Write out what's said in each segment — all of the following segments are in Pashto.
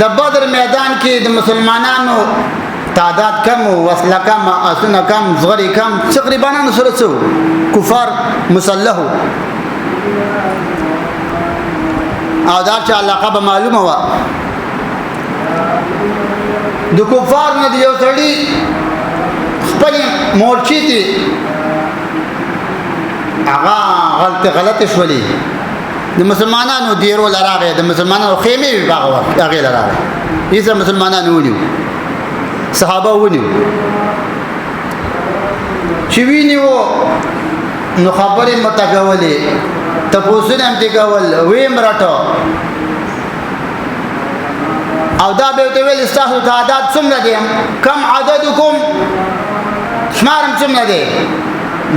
د بدر میدان کې د مسلمانانو تعداد کم وسله کم اسونه کم زغری کم تقریبا سره څو کفار مسلح او دا چې علاقه به معلومه وا د کفار نه یو سړی خپل مورچی دي هغه غلط شولې د مسلمانانو دیرو لراغه د مسلمانانو خیمه باغ هغه لراغه ایسه مسلمانانو ونیو صحابه ونیو چې وینیو نو خبرې متکولې تاسو هم دې کول ویم راټو او دا به ته ویل استاسو تعداد څومره دي کم عددکم شمارم څومره دي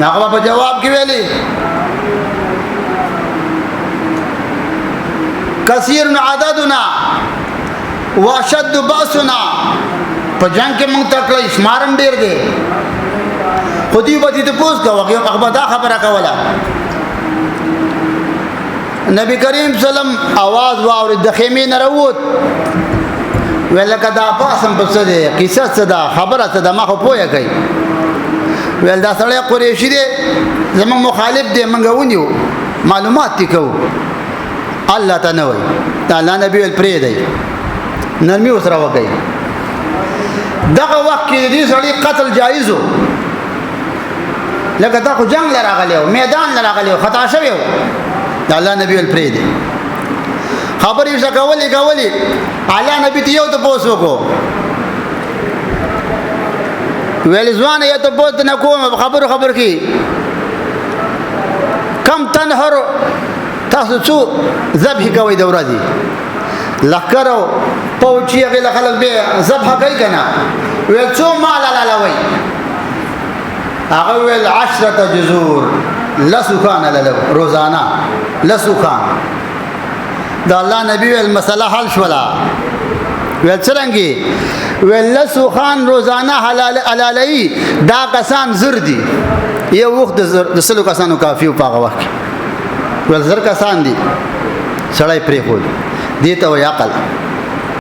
هغه په جواب کې ویلي کثیر عددنا واشد باسنا په جنگ کې موږ تکړه شمارم ډیر دي خودی به دې پوس کا هغه دا خبره کوله نبی کریم سلام आवाज واورید د خیمه نه وروت ولکه دا پاسم په څه دي قصه څه ده خبره څه ده ما خو پوهه کوي ول دا سړی قریشی دی زمون مخالف دی منګه ونیو معلومات تکو الله تعالی وي تعالی نبی ول پرې دی نرمي وسره وکي دغه وخت کې دې سړی قتل جایزو لکه دا خو جنگ لراغلی او میدان لراغلی خطا شوی الله نبی ول پرې دی خبرې څه کولی اعلی نبی ته یو ته پوسو کو ویل ځوان یې ته پوت نه کوم خبر کی کم تنهر تاسو څو ذبح کوي د ورځې لکرو پوچی هغه خلک به ذبح کوي کنه ویل څو مال لاله وي هغه ویل 10 جزور لسخان لاله روزانه لسخان دا الله نبی ول مسله حل شولا ول څنګه ول لسخان روزانه حلالي دا کسان زر دي یو وخت د سلو کسانو کافی په هغه وخت ول زر کسان دي سړی پرې خو دي ته وی عقل